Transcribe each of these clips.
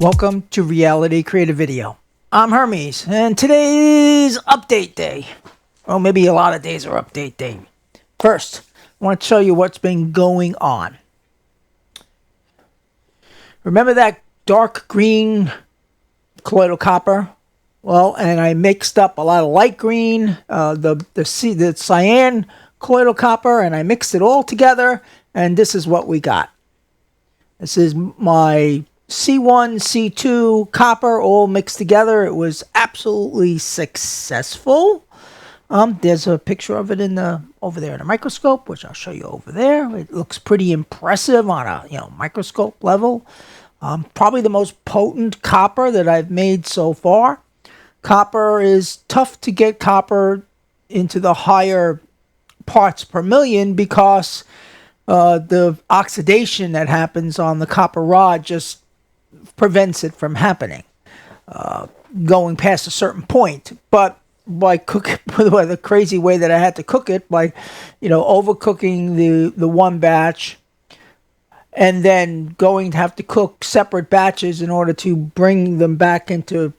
Welcome to Reality Creative Video. I'm Hermes, and today's update day. Well, maybe a lot of days are update day. First, I want to show you what's been going on. Remember that dark green colloidal copper? Well, and I mixed up a lot of light green, the cyan colloidal copper, and I mixed it all together, and this is what we got. This is my C1, C2 copper all mixed together. It was absolutely successful. There's a picture of it over there in a microscope, which I'll show you over there. It looks pretty impressive on a microscope level. Probably the most potent copper that I've made so far. Copper is tough to get copper into the higher parts per million because the oxidation that happens on the copper rod just prevents it from happening, going past a certain point. But by cooking, by the crazy way that I had to cook it, by overcooking the one batch, and then going to have to cook separate batches in order to bring them back into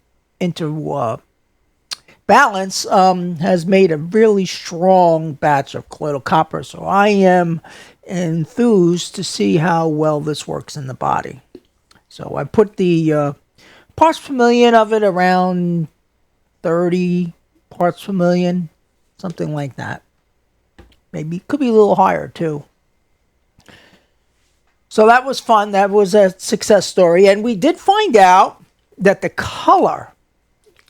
balance, has made a really strong batch of colloidal copper. So I am enthused to see how well this works in the body. So I put the parts per million of it around 30 parts per million, something like that. Maybe could be a little higher too. So that was fun. That was a success story. And we did find out that the color,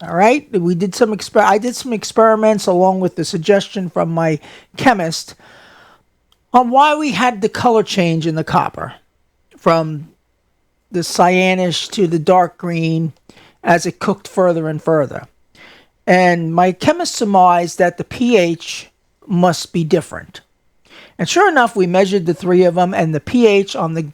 all right, we did I did some experiments along with the suggestion from my chemist on why we had the color change in the copper from the cyanish to the dark green as it cooked further and further. And my chemist surmised that the pH must be different. And sure enough, we measured the three of them, and the pH on the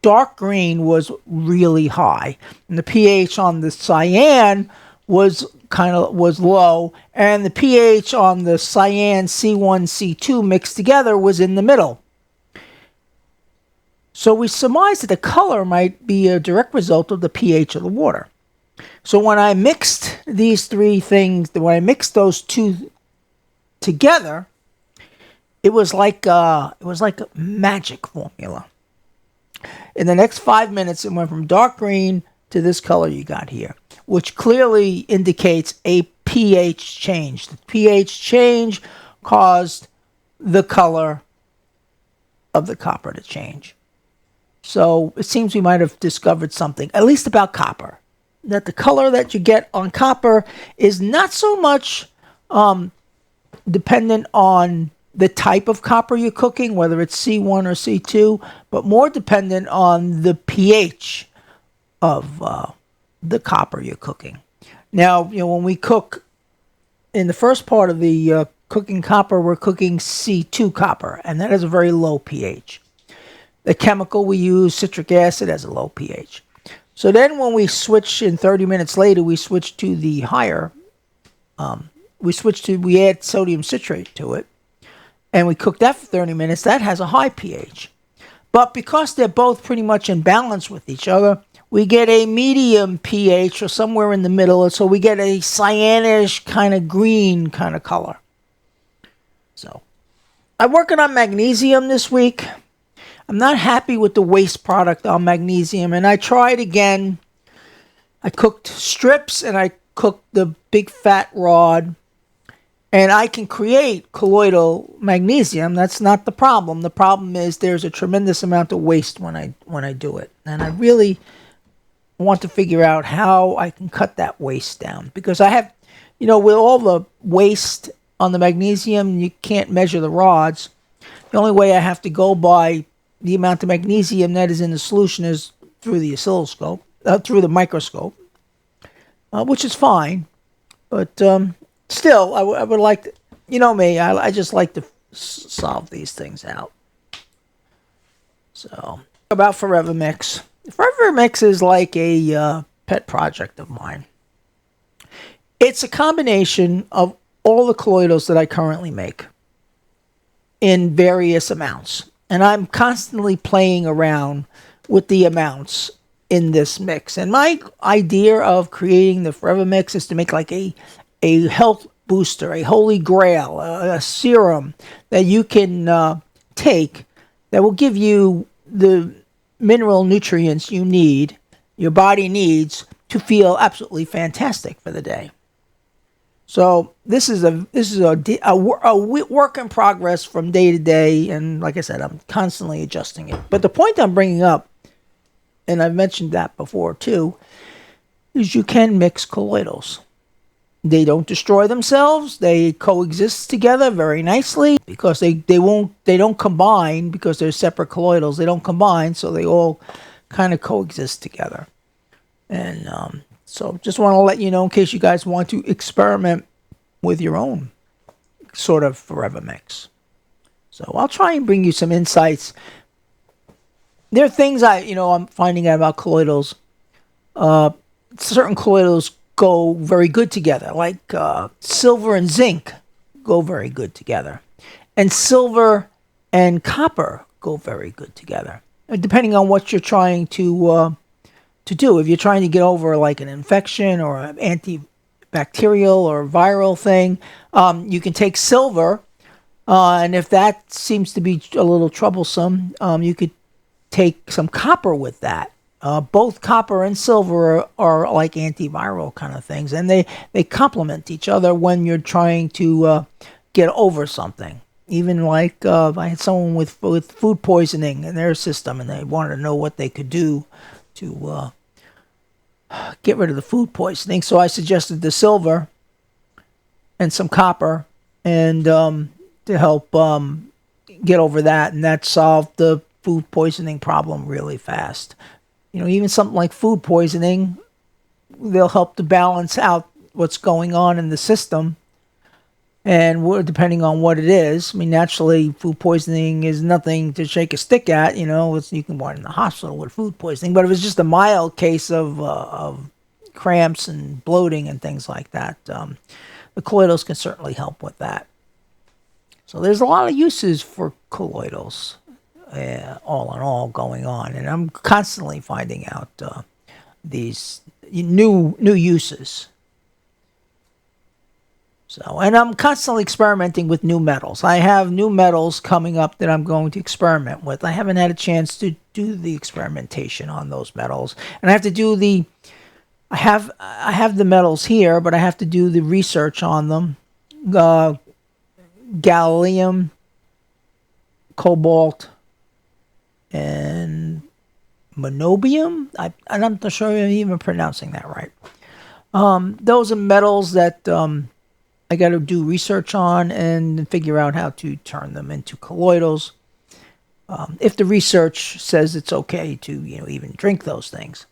dark green was really high, and the pH on the cyan was low, and the pH on the cyan C1, C2 mixed together was in the middle. So we surmised that the color might be a direct result of the pH of the water. So when I mixed these three things, when I mixed those two together, it was like a magic formula. In the next 5 minutes, it went from dark green to this color you got here, which clearly indicates a pH change. The pH change caused the color of the copper to change. So it seems we might have discovered something, at least about copper, that the color that you get on copper is not so much dependent on the type of copper you're cooking, whether it's C1 or C2, but more dependent on the pH of the copper you're cooking. Now, when we cook in the first part of the cooking copper, we're cooking C2 copper, and that has a very low pH. The chemical we use, citric acid, has a low pH. So then when we switch in 30 minutes later, we switch to the higher, we add sodium citrate to it, and we cook that for 30 minutes. That has a high pH. But because they're both pretty much in balance with each other, we get a medium pH or somewhere in the middle, and so we get a cyanish kind of green kind of color. So I'm working on magnesium this week. I'm not happy with the waste product on magnesium, and I tried again. I cooked strips and I cooked the big fat rod, and I can create colloidal magnesium. That's not the problem. The problem is there's a tremendous amount of waste when I do it, and I really want to figure out how I can cut that waste down, because I have, with all the waste on the magnesium, you can't measure the rods. The only way I have to go by the amount of magnesium that is in the solution is through the oscilloscope, through the microscope, which is fine. But still, I would like to, me, I just like to solve these things out. So, about Forever Mix. Forever Mix is like a pet project of mine. It's a combination of all the colloidals that I currently make in various amounts. And I'm constantly playing around with the amounts in this mix. And my idea of creating the Forever Mix is to make like a health booster, a holy grail, a serum that you can take that will give you the mineral nutrients you need, your body needs, to feel absolutely fantastic for the day. So this is a work in progress from day to day, and like I said, I'm constantly adjusting it. But the point I'm bringing up, and I've mentioned that before too, is you can mix colloidals. They don't destroy themselves. They coexist together very nicely because they don't combine because they're separate colloidals. They don't combine, so they all kind of coexist together. And so just want to let you know in case you guys want to experiment with your own sort of Forever Mix. So I'll try and bring you some insights. There are things I'm finding out about colloidals. Certain colloidals go very good together, like silver and zinc go very good together. And silver and copper go very good together, depending on what you're trying to do. If you're trying to get over like an infection or an antibacterial or viral thing, you can take silver, and if that seems to be a little troublesome, you could take some copper with that. Both copper and silver are like antiviral kind of things, and they complement each other when you're trying to get over something. Even like I had someone with food poisoning in their system, and they wanted to know what they could do to get rid of the food poisoning. So I suggested the silver and some copper, and to help get over that, and that solved the food poisoning problem really fast. Even something like food poisoning, they'll help to balance out what's going on in the system. And depending on what it is, I mean, naturally, food poisoning is nothing to shake a stick at. You can go in the hospital with food poisoning. But if it's just a mild case of cramps and bloating and things like that, the colloidals can certainly help with that. So there's a lot of uses for colloidals. All in all going on, and I'm constantly finding out these new uses. So, and I'm constantly experimenting with new metals. I have new metals coming up that I'm going to experiment with. I haven't had a chance to do the experimentation on those metals, and I have to do I have the metals here, but I have to do the research on them. Gallium, cobalt, and Magnesium. I'm not sure I'm even pronouncing that right. Those are metals that I got to do research on and figure out how to turn them into colloidals. If the research says it's okay to even drink those things.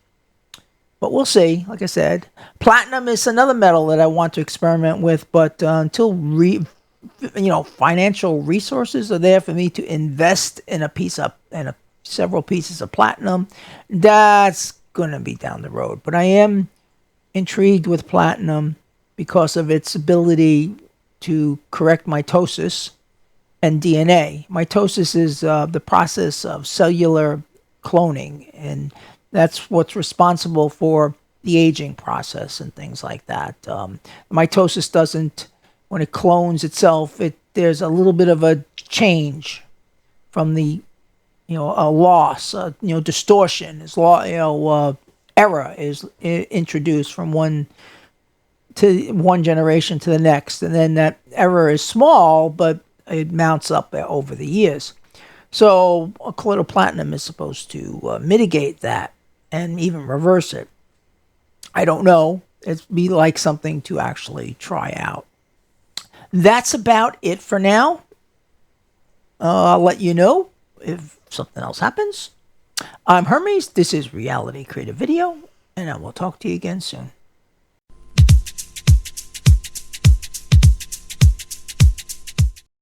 But we'll see. Like I said, platinum is another metal that I want to experiment with, but until financial resources are there for me to invest in several pieces of platinum, that's going to be down the road. But I am intrigued with platinum because of its ability to correct mitosis and DNA. Mitosis is the process of cellular cloning, and that's what's responsible for the aging process and things like that. Mitosis doesn't, when it clones itself, there's a little bit of a change from the a loss, distortion is error is introduced from one generation to the next, and then that error is small, but it mounts up over the years. So colloidal platinum is supposed to mitigate that and even reverse it. I don't know. It'd be like something to actually try out. That's about it for now. I'll let you know if something else happens. I'm Hermes. This is Reality Creative Video, and I will talk to you again soon.